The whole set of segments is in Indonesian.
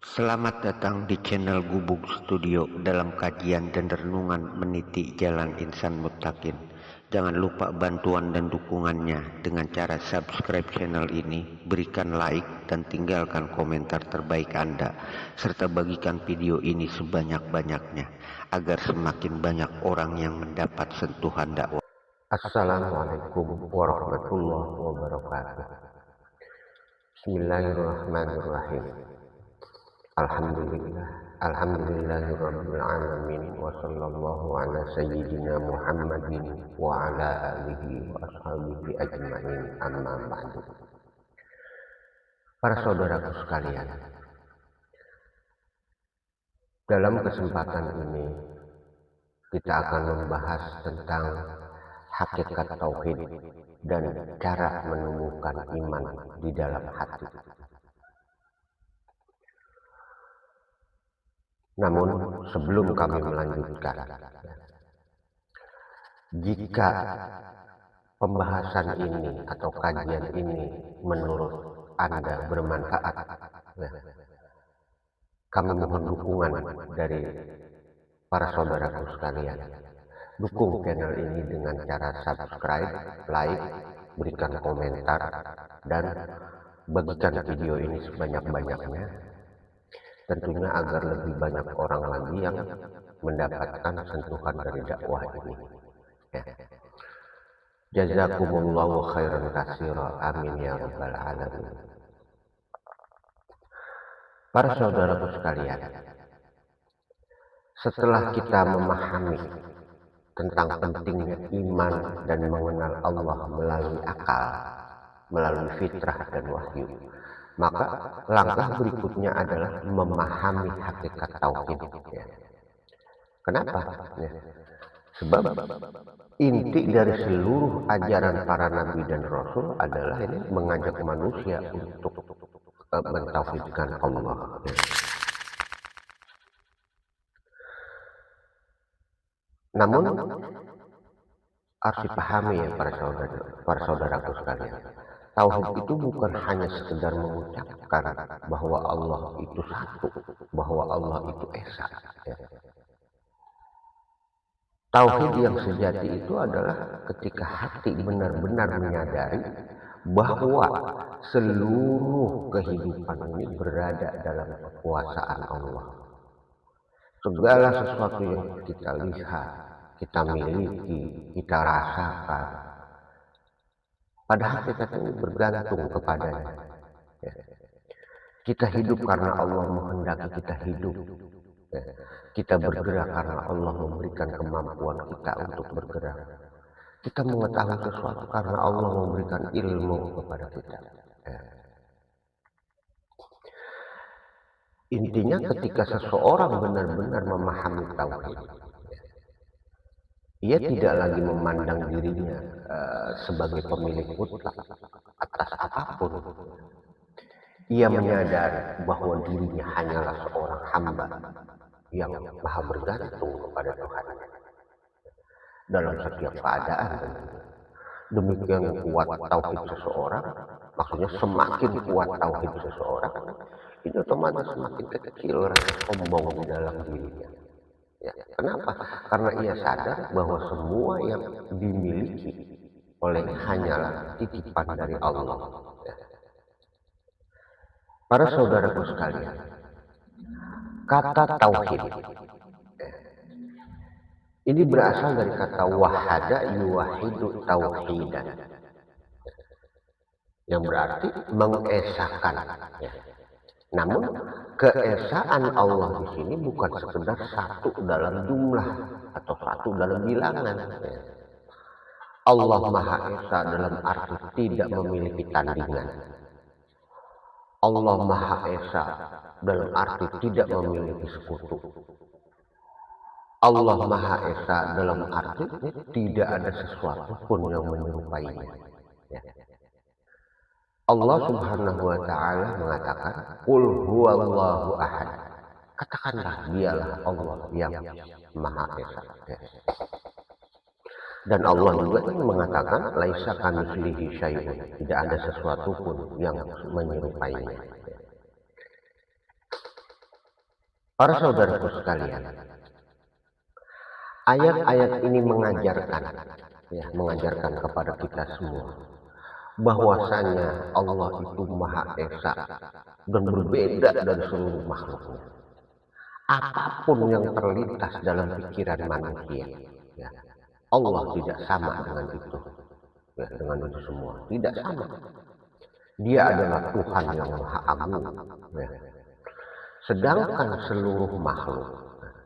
Selamat datang di channel Gubuk Studio dalam kajian dan renungan meniti jalan insan muttaqin. Jangan lupa bantuan dan dukungannya dengan cara subscribe channel ini, berikan like dan tinggalkan komentar terbaik Anda, serta bagikan video ini sebanyak-banyaknya agar semakin banyak orang yang mendapat sentuhan dakwah. Assalamualaikum warahmatullahi wabarakatuh. Bismillahirrahmanirrahim. Alhamdulillahirabbil alamin wa sallallahu ala sayyidina Muhammadin wa ala alihi wa ashabihi ajmain, amma ba'du. Para saudaraku sekalian, dalam kesempatan ini kita akan membahas tentang hakikat tauhid dan cara menumbuhkan iman di dalam hati. Namun sebelum kami melanjutkan, jika pembahasan ini atau kajian ini menurut Anda bermanfaat, kami mohon dukungan dari para saudaraku sekalian. Dukung channel ini dengan cara subscribe, like, berikan komentar, dan bagikan video ini sebanyak-banyaknya. Tentunya agar lebih banyak orang lagi yang mendapatkan sentuhan dari dakwah ini. Ya. Jazakumullahu khairan katsira. Amin ya rabbal alamin. Para saudaraku sekalian, setelah kita memahami tentang pentingnya iman dan mengenal Allah melalui akal, melalui fitrah dan wahyu, maka langkah berikutnya adalah memahami hakikat tauhid. Ya. Kenapa? Ya. Sebab inti dari seluruh ajaran para nabi dan rasul adalah ini mengajak manusia untuk mentauhidkan Allah. Ya. Namun harus dipahami ya para saudaraku sekalian. Tauhid itu bukan hanya sekedar mengucapkan bahwa Allah itu satu, bahwa Allah itu esa. Ya. Tauhid yang sejati itu adalah ketika hati benar-benar menyadari bahwa seluruh kehidupan ini berada dalam kekuasaan Allah. Segala sesuatu yang kita lihat, kita miliki, kita rasakan, pada hakikatnya ini bergantung kepadanya. Ya. Kita hidup karena Allah menghendaki kita hidup. Ya. Kita bergerak karena Allah memberikan kemampuan kita untuk bergerak. Kita mengetahui sesuatu karena Allah memberikan ilmu kepada kita. Ya. Intinya ketika seseorang benar-benar memahami tauhid, ia tidak lagi memandang dirinya sebagai pemilik mutlak atas apapun. Ia menyadari bahwa dirinya hanyalah seorang hamba yang maha bergantung kepada Tuhan dalam setiap keadaan. Demikian kuat tauhid seseorang, maksudnya semakin kuat tauhid seseorang, itu otomatis semakin kecil rasa sombong di dalam dirinya. Ya, kenapa? Karena ia sadar bahwa semua yang dimiliki oleh hanyalah titipan dari Allah. Ya. Para saudaraku sekalian, kata tauhid ini berasal dari kata wahada yuwahidu tauhidan, yang berarti mengesakan. Ya. Namun keesaan Allah di sini bukan sekedar satu dalam jumlah atau satu dalam bilangan. Ya. Allah Maha Esa dalam arti tidak memiliki tandingan. Allah Maha Esa dalam arti tidak memiliki sekutu. Allah Maha Esa dalam arti tidak ada sesuatu pun yang menyerupainya. Ya. Allah Subhanahu wa Ta'ala mengatakan, "Qul huwallahu ahad." Katakanlah, dialah Allah yang Maha Esa. Ya. Dan Allah juga mengatakan, "Laisa kamitslihi syai'un." Tidak ada sesuatu pun yang menyerupainya. Para saudaraku sekalian, ayat-ayat ini mengajarkan kepada kita semua bahwasanya Allah itu Maha Esa dan berbeda dari seluruh makhluknya. Apapun yang terlintas dalam pikiran manusia, ya, Allah tidak sama dengan itu, ya, dengan itu semua tidak sama. Dia adalah Tuhan yang Maha Agung, ya. Sedangkan seluruh makhluk,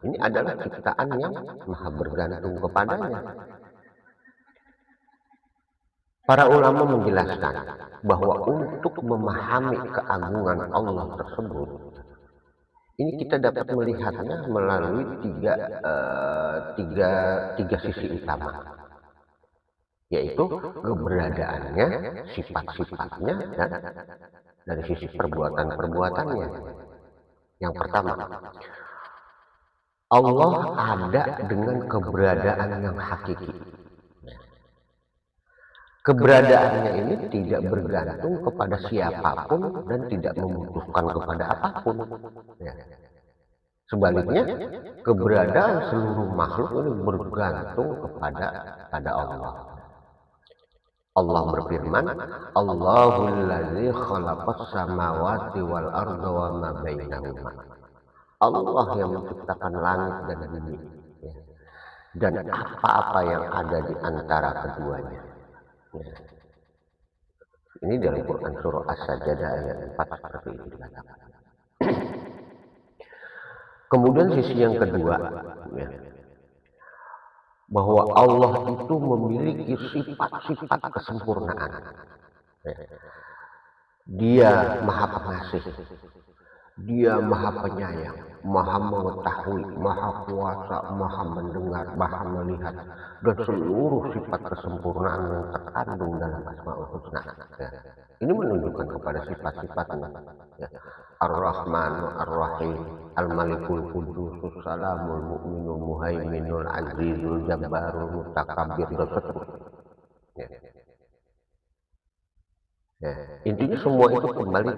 ini adalah ciptaan yang maha bergantung kepadanya. Para ulama menjelaskan bahwa untuk memahami keagungan Allah tersebut, ini kita dapat melihatnya melalui tiga sisi utama, yaitu keberadaannya, sifat-sifatnya, dan dari sisi perbuatan-perbuatannya. Yang pertama, Allah ada dengan keberadaan yang hakiki. Keberadaannya ini tidak bergantung kepada siapapun dan tidak membutuhkan kepada apapun. Ya. Sebaliknya, keberadaan seluruh makhluk ini bergantung kepada Allah. Allah berfirman, Allahul ladzi khalaqas samawati wal arda wa ma bainahuma. Allah yang menciptakan langit dan bumi, ya, dan apa-apa yang ada di antara keduanya. Ya. Ini dalam Quran surah As-Sajdah ayat 4 seperti itu dikatakan. Kemudian sisi yang kedua, ya, bahwa Allah itu memiliki sifat-sifat kesempurnaan. Ya. Dia Maha Pengasih, Dia Maha Penyayang, Maha Mengetahui, Maha Kuasa, Maha Mendengar, Maha Melihat, dan seluruh sifat kesempurnaan yang terkandung dalam Asmaul Husna. Ya. Ini menunjukkan kepada sifat-sifatnya. Ya. Ar-Rahman, Ar-Rahim, Al-Malikul Qudusus, Salamul Mu'minul Muhaiminul Azizul Jabbarul Mutakabbir, dan seterusnya. Ya. Ya. Intinya semua itu kembali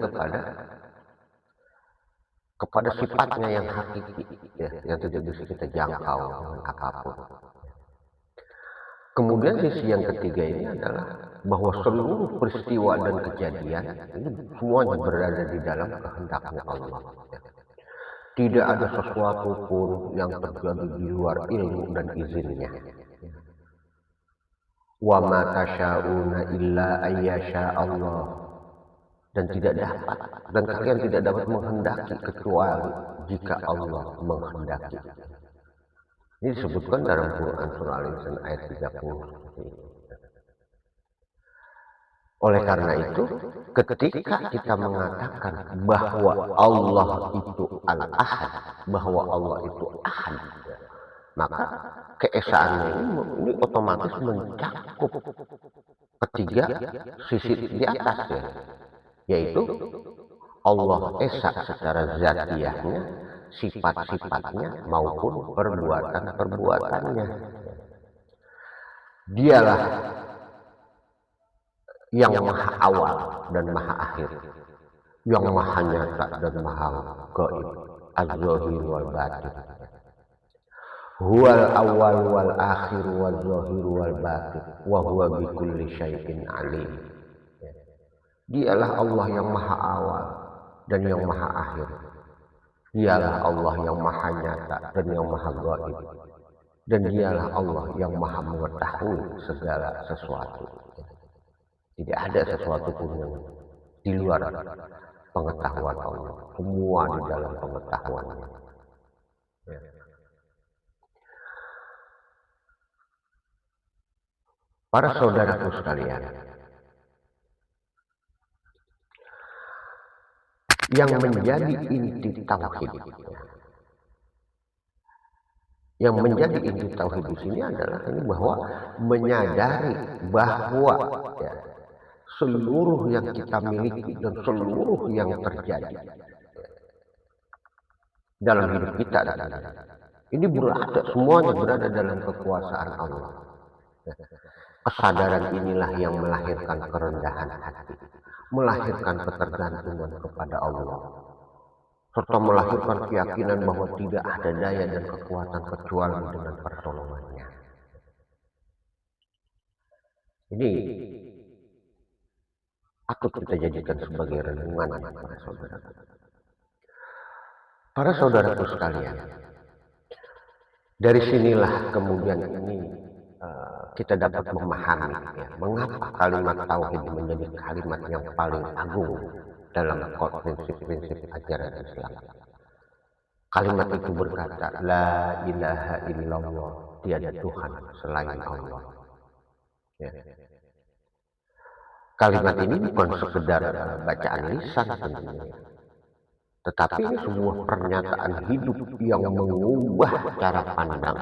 kepada sifatnya yang hakiki, ya, yang tidak bisa kita jangkau dengan apapun. Kemudian sisi yang ketiga ini adalah bahwa seluruh peristiwa dan kejadian ini semuanya berada di dalam kehendaknya Allah. Ya. Tidak ada sesuatu pun yang terjadi di luar ilmu dan izinnya. Wa ma tasyauna illa ayyasha Allah. Dan tidak dapat, dan kalian tidak dapat menghendaki kecuali jika Allah menghendaki. Ini disebutkan dalam Quran surah Al-Insan ayat 30. Oleh karena itu, ketika kita mengatakan bahwa Allah itu Al-Ahad, bahwa Allah itu Ahad, maka keesaannya ini otomatis mencakup ketiga sisi di atasnya, yaitu Allah Esa secara zatiyahnya, sifat-sifatnya maupun perbuatan-perbuatannya. Dialah yang maha awal dan maha akhir, yang maha nyata dan maha gaib, az-zahir wal batin. Huwal awal wal akhir wal zahir wal batin, wa huwa bikulli syai'in alim. Dialah Allah yang maha awal dan yang maha akhir. Dialah Allah yang maha nyata dan yang maha gaib. Dan dialah Allah yang maha mengetahui segala sesuatu. Tidak ada sesuatu pun yang di luar pengetahuan Allah. Semua di dalam pengetahuannya. Para saudaraku sekalian, yang menjadi inti tauhid, yang menjadi inti tauhid di sini adalah ini bahwa menyadari bahwa, ya, seluruh yang kita miliki dan seluruh yang terjadi dalam hidup kita ini semuanya berada dalam kekuasaan Allah. Kesadaran inilah yang melahirkan kerendahan hati, melahirkan ketergantungan kepada Allah. serta melahirkan keyakinan bahwa tidak ada daya dan kekuatan kecuali dengan pertolongannya. Ini patut kita jadikan sebagai renungan para saudara. Para saudaraku sekalian, dari sinilah kemudian ini kita dapat memahami ya, mengapa kalimat tauhid menjadi kalimat yang paling agung dalam prinsip-prinsip ajaran Islam. Kalimat itu berkata, La ilaha illallah, tiada Tuhan selain Allah. Ya. Kalimat ini bukan sekedar bacaan lisan tentunya, tetapi ini sebuah pernyataan hidup yang mengubah cara pandang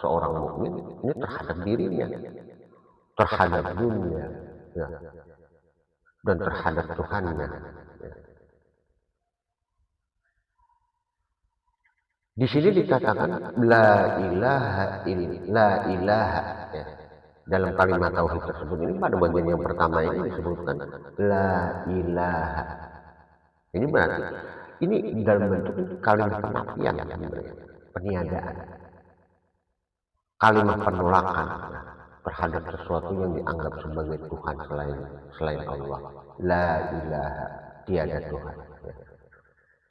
seorang mukmin ini terhadap dirinya, terhadap dunia, ya, dan terhadap Tuhannya. Ya. Di sini dikatakan la ilaha ya. Dalam kalimat tauhid tersebut ini pada bagian yang pertama ini disebutkan la ilaha. Ini berarti ini dalam bentuk kalimat penafian, peniadaan, kalimat penolakan terhadap sesuatu yang dianggap sebagai Tuhan selain Allah. La ilaha, tiada Tuhan.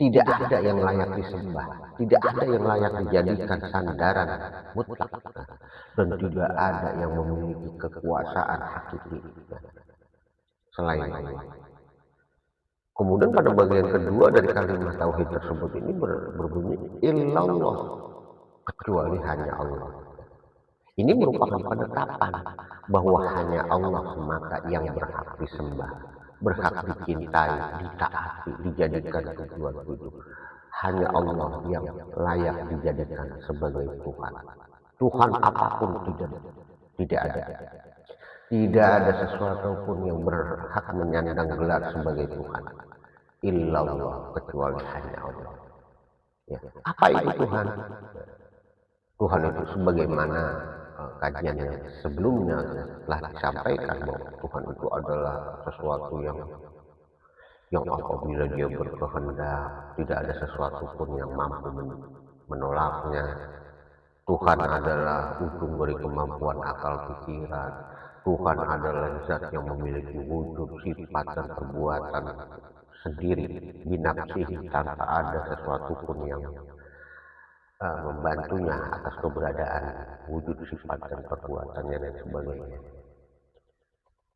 Tidak ada yang layak disembah, tidak ada yang layak dijadikan sandaran mutlak, dan tidak ada yang memiliki kekuasaan hakiki selain Allah. Kemudian pada bagian kedua dari kalimat tauhid tersebut ini berbunyi illallah, kecuali hanya Allah. Ini merupakan penetapan bahwa hanya Allah semata yang berhak disembah, berhak dicintai, ditaati, dijadikan tujuan hidup. Hanya Allah yang layak dijadikan sebagai Tuhan. Tuhan apapun tidak ada. Tidak ada sesuatu pun yang berhak menyandang gelar sebagai Tuhan. Illallah, kecuali hanya Allah. Ya. Apa itu Tuhan? Tuhan itu sebagaimana kajian yang sebelumnya telah disampaikan bahwa Tuhan itu adalah sesuatu yang apabila dia berkehendak tidak ada sesuatu pun yang mampu menolaknya. Tuhan adalah ujung dari kemampuan akal pikiran. Tuhan adalah zat yang memiliki wujud, sifat, dan perbuatan sendiri, binafsihi, tanpa ada sesuatu pun yang membantunya atas keberadaan wujud, sifat, dan perbuatannya dan sebagainya.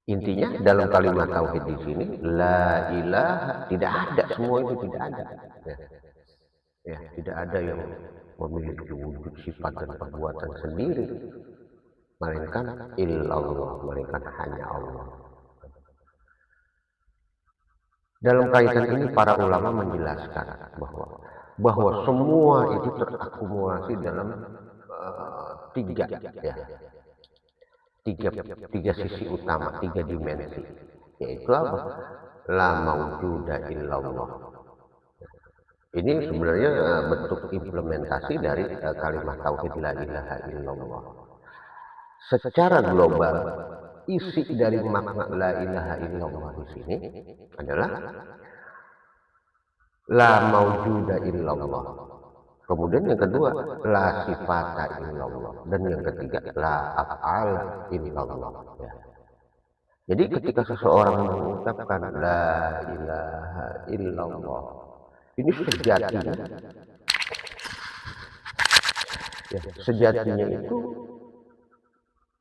Intinya dalam kalimat tauhid di sini la ilaha, tidak ada, semua itu tidak ada. Ya, tidak ada yang memiliki wujud, sifat, dan perbuatan sendiri, melainkan illallah, melainkan hanya Allah. Dalam kaitan ini para ulama menjelaskan bahwa semua itu terakumulasi dalam tiga sisi utama, tiga dimensi, yaitu apa? La maujuda illallah. Ini sebenarnya bentuk implementasi dari kalimat tauhid la ilaha illallah. Secara global, isi dari makna la ilaha illallah di sini adalah la maujuda illallah. Kemudian yang kedua, la sifata illallah. Dan yang ketiga, la af'ala illallah. Ya. Jadi ketika seseorang mengucapkan la ilaha illallah, ini sejatinya itu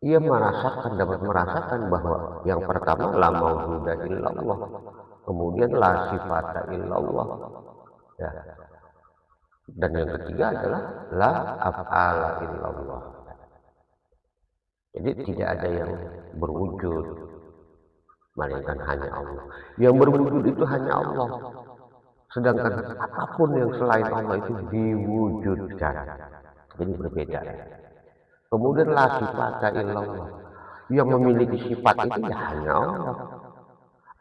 ia dapat merasakan bahwa yang pertama la maujuda illallah, kemudian la sifata illallah, ya. Dan yang ketiga adalah la af'ala illallah. Jadi tidak ada yang berwujud melainkan hanya Allah. Yang berwujud itu hanya Allah. Sedangkan apapun yang selain Allah itu diwujudkan. Jadi berbeda. Kemudian la sifata illallah. Yang memiliki sifat itu ya hanya Allah.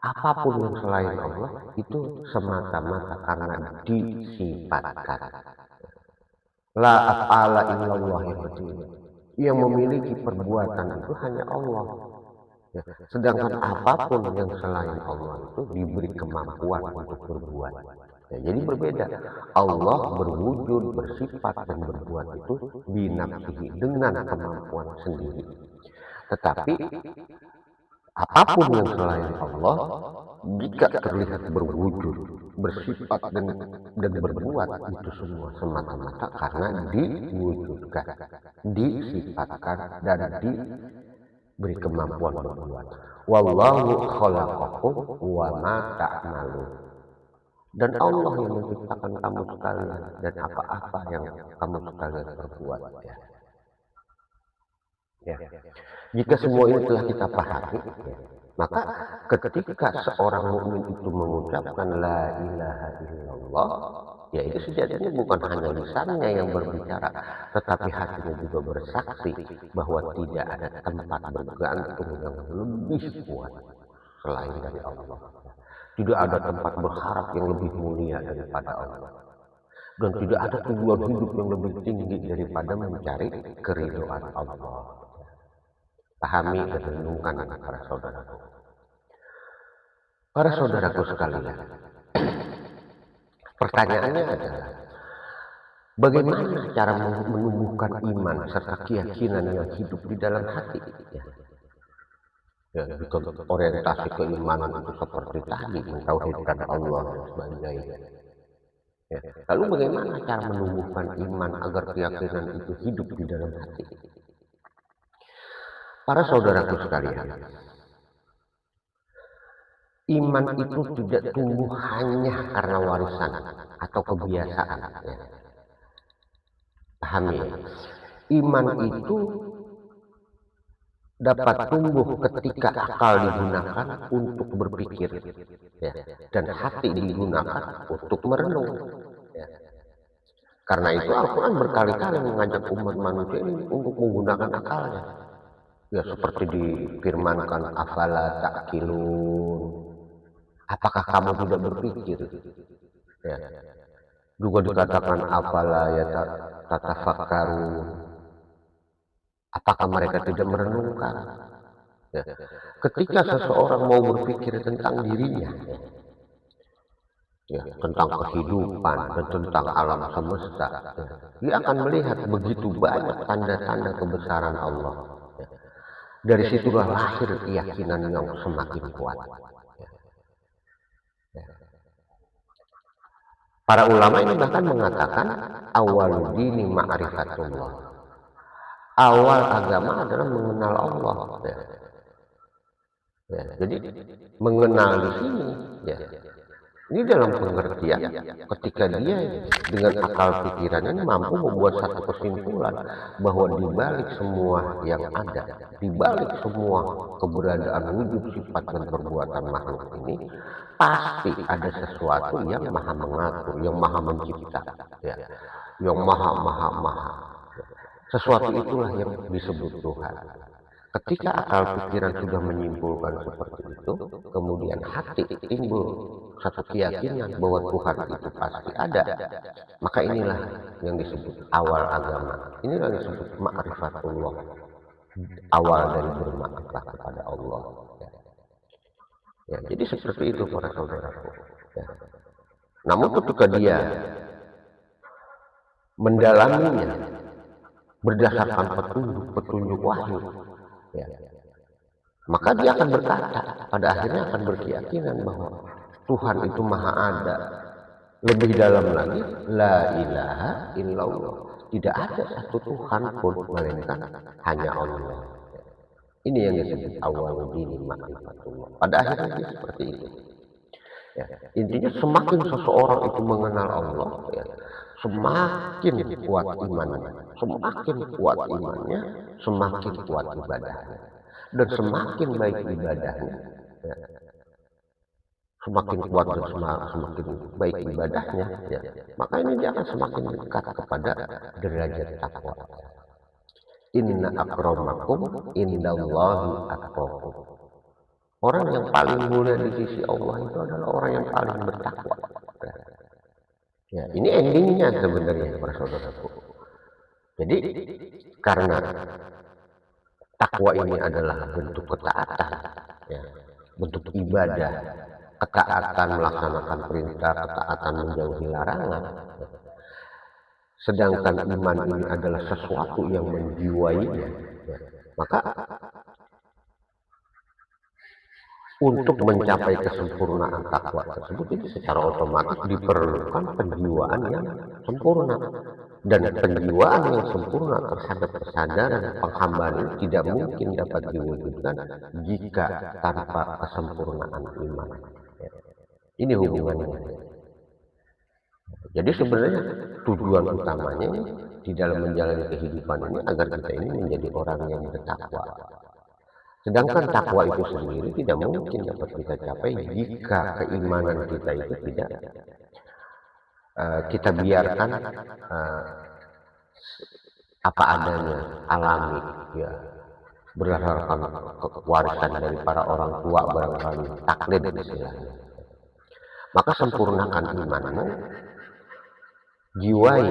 Apapun yang selain Allah itu semata-mata karena disifatkan. La af'ala illallah yang ketiga. Yang memiliki perbuatan itu hanya Allah. Ya. Sedangkan apapun yang selain Allah itu diberi kemampuan untuk berbuat. Ya, jadi berbeda. Allah berwujud, bersifat dan berbuat itu binafsihi, dengan kemampuan sendiri. Tetapi apapun yang selain Allah, jika terlihat berwujud, bersifat dan berbuat, itu semua semata-mata karena diwujudkan, disifatkan dan diberi kemampuan berbuat. Wallahu khalaqakum wa ma ta'malun. Dan Allah yang menciptakan kamu sekalian dan apa-apa yang kamu sekalian perbuat. Ya. Jika semua ini telah kita pahami, ya, maka ketika seorang mukmin itu mengucapkan la ilaha illallah, ya itu sejatinya bukan hanya lisannya yang berbicara, tetapi hatinya juga bersaksi bahwa tidak ada tempat bergantung yang lebih kuat selain dari Allah. Tidak ada tempat berharap yang lebih mulia daripada Allah. Dan tidak ada tujuan hidup yang lebih tinggi daripada mencari keridhaan Allah. Pahami dan renungkan para saudaraku. Para saudaraku sekalian, pertanyaannya adalah, bagaimana cara menumbuhkan iman serta keyakinan yang hidup di dalam hati? Ya, orientasi keimanan itu seperti tadi, mentauhidkan Allah dan sebagainya. Ya. Lalu bagaimana cara menumbuhkan iman agar keyakinan itu hidup di dalam hati? Para saudaraku sekalian, iman itu tidak tumbuh hanya karena warisan atau kebiasaan. Ya. Pahami ya? Iman itu dapat tumbuh ketika akal digunakan untuk berpikir, ya, dan hati digunakan untuk merenung. Ya. Karena itu Al-Quran berkali-kali mengajak umat manusia ini untuk menggunakan akalnya. Ya, seperti difirmankan, afala ta'qilun, apakah kamu tidak berpikir? Ya. Juga dikatakan afala ya tatafakkarun, apakah mereka tidak merenungkan? Ya. Ketika seseorang mau berpikir tentang dirinya, ya, tentang kehidupan dan tentang alam semesta, ya, dia akan melihat begitu banyak tanda-tanda kebesaran Allah. Ya. Dari situlah lahir keyakinan yang semakin kuat. Ya. Ya. Para ulama ini bahkan mengatakan awal dini ma'rifatullah. Awal agama adalah mengenal Allah. Ya. Ya, jadi mengenal di sini, ya, ini dalam pengertian ketika dia dengan akal pikirannya mampu membuat satu kesimpulan bahwa di balik semua yang ada, di balik semua keberadaan wujud, sifat dan perbuatan makhluk ini, pasti ada sesuatu yang maha mengatur, yang maha mencipta, ya, yang maha. Sesuatu itulah yang disebut Tuhan. Ketika akal pikiran sudah menyimpulkan seperti itu, kemudian hati timbul satu keyakinan bahwa Tuhan itu pasti ada. Maka inilah yang disebut awal agama. Inilah yang disebut ma'rifatullah. Awal dari bermakrifat kepada Allah. Ya, jadi seperti itu para saudaraku. Ya. Namun ketika dia mendalaminya berdasarkan petunjuk wahyu, ya, maka dia akan berkata, pada akhirnya akan berkeyakinan bahwa Tuhan itu maha ada. Lebih dalam lagi, la ilaha illallah, tidak ada satu Tuhan pun melainkan hanya Allah. Ini yang disebut awal dini ma'rifatullah. Pada akhirnya dia seperti itu. Ya, intinya semakin seseorang itu mengenal Allah, ya, semakin kuat imannya, semakin kuat imannya, semakin kuat ibadahnya, dan semakin baik ibadahnya, ya, semakin kuat dan semakin baik ibadahnya, ya, maka ini dia akan semakin dekat kepada derajat takwa. Inna akramakum indallahi atqakum. Orang yang paling mulia di sisi Allah itu adalah orang yang paling bertakwa. Ya, ini endingnya sebenarnya para saudaraku. Jadi karena takwa ini adalah bentuk ketaatan, ya, bentuk ibadah. ketaatan melaksanakan perintah, ketaatan menjauhi larangan. Sedangkan iman ini adalah sesuatu yang menjiwainya, ya, maka untuk mencapai kesempurnaan takwa tersebut itu secara otomatis diperlukan penjiwaan yang sempurna. Dan penjiwaan yang sempurna terhadap kesadaran penghambaan ini tidak mungkin dapat diwujudkan jika tanpa kesempurnaan iman. Ini hubungannya. Jadi sebenarnya tujuan utamanya di dalam menjalani kehidupan ini agar kita ini menjadi orang yang bertakwa. Sedangkan takwa itu sendiri tidak mungkin dapat kita capai jika keimanan kita itu tidak kita biarkan apa adanya, alami, ya, berdasarkan warisan dari para orang tua barangkali, taklid istilahnya. Maka sempurnakan imanmu, jiwai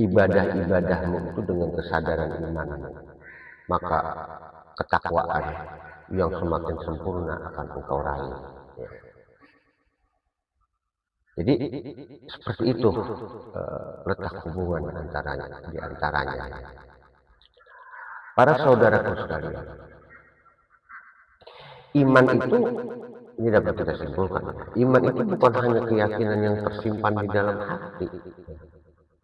ibadah-ibadahmu itu dengan kesadaran imanmu. Maka ketakwaan yang semakin sempurna akan engkau raih. Ya. Jadi seperti itu letak hubungan di antaranya. Para saudaraku sekalian, iman itu ini dapat kita simpulkan. Iman itu bukan hanya keyakinan yang tersimpan di dalam hati,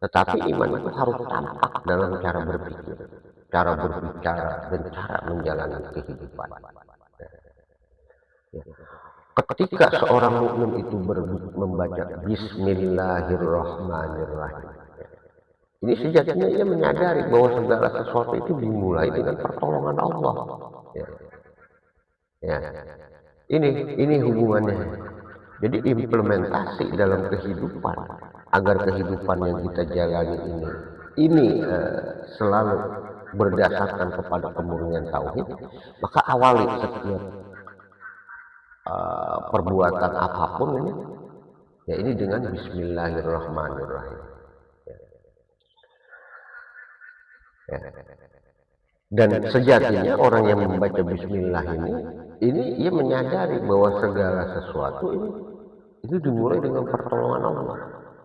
tetapi iman itu harus tampak dalam cara berpikir, cara berbicara, dan cara menjalani kehidupan. Ketika seorang mukmin itu membaca Bismillahirrahmanirrahim, ini sejatinya ia menyadari bahwa segala sesuatu itu dimulai dengan pertolongan Allah. Ya. Ya. Ini hubungannya. Jadi implementasi dalam kehidupan agar kehidupan yang kita jalani ini selalu berdasarkan kepada kemurnian tauhid, maka awali setiap perbuatan apapun ini, ya ini dengan Bismillahirrahmanirrahim. Ya. Dan sejatinya orang yang membaca Bismillah ini ia menyadari bahwa segala sesuatu ini dimulai dengan pertolongan Allah.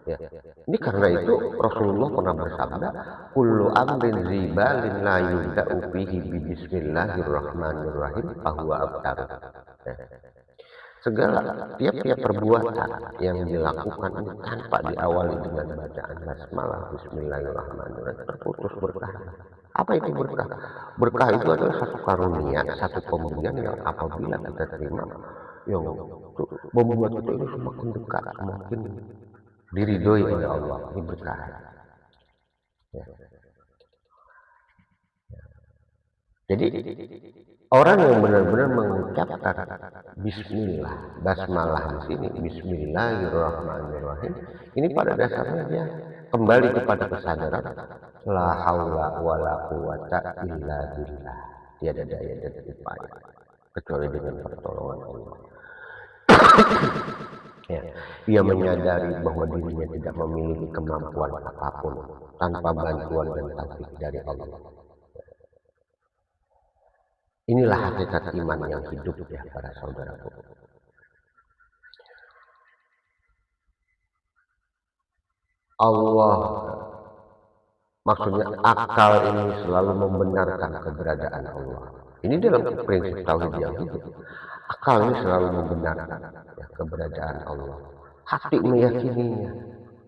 Ya. Ini karena itu Rasulullah pernah bersabda, "Kullu amrin zibalin la yubda'u fihi bi Bismillahirrahmanirrahim fahuwa abtar." Ya. Segala tiap-tiap perbuatan yang dilakukan ini tanpa diawali dengan bacaan basmalah Bismillahirrahmanirrahim terputus berkahnya. Apa itu berkah? Berkah itu adalah satu karunia, satu pemberian yang apabila kita terima, yang membuat kita ini semakin dekat, semakin diridhoi oleh Allah. Ini berkah. Ya. Jadi orang yang benar-benar mengucapkan Bismillah, basmalah di sini, Bismillahirrahmanirrahim, ini pada dasarnya dia kembali kepada kesadaran la haula wala quwata illa billah. Tiada daya dan upaya kecuali dengan pertolongan Allah. Ya. Ia menyadari bahwa dirinya tidak memiliki kemampuan apapun tanpa bantuan dan taufik dari Allah. Inilah hakikat iman yang hidup ya para saudaraku. Allah, maksudnya akal ini selalu membenarkan keberadaan Allah. Ini dalam prinsip tauhid yang hidup. Akal ini selalu membenarkan ya, keberadaan Allah. Hati meyakininya,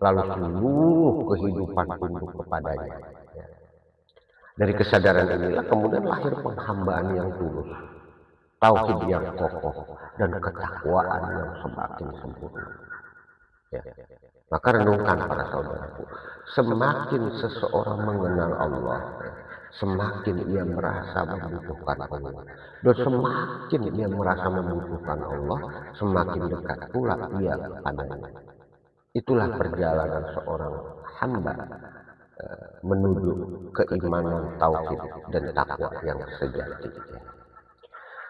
lalu seluruh kehidupan tunduk kepadanya. Ya. Dari kesadaran inilah kemudian lahir penghambaan yang tulus, tauhid yang kokoh, dan ketakwaan yang semakin sempurna. Ya. Maka renungkan para saudaraku, semakin seseorang mengenal Allah, semakin ia merasa membutuhkan Allah. Dan semakin ia merasa membutuhkan Allah, semakin dekat pula ia kepadanya. Itulah perjalanan seorang hamba menuju keimanan, tauhid, dan takwa yang sejati.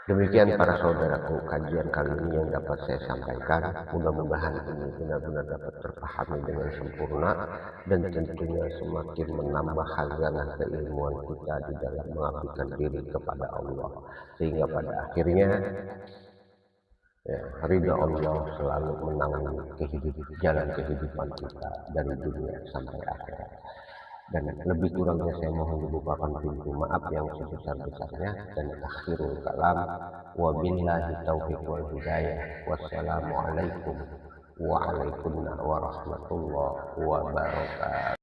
Demikian para saudaraku kajian kali ini yang dapat saya sampaikan. Mudah-mudahan ini benar-benar dapat terpahami dengan sempurna dan tentunya semakin menambah khazanah keilmuan kita di dalam mengabdikan diri kepada Allah. Sehingga pada akhirnya Ya, ridha Allah selalu menaungi jalan kehidupan kita dari dunia sampai akhirat. Dan lebih kurangnya saya mohon dibukakan pintu maaf yang sebesar-besarnya, dan akhirul kalam wabillahi taufiq wal hidayah. Wassalamualaikum warahmatullahi wabarakatuh.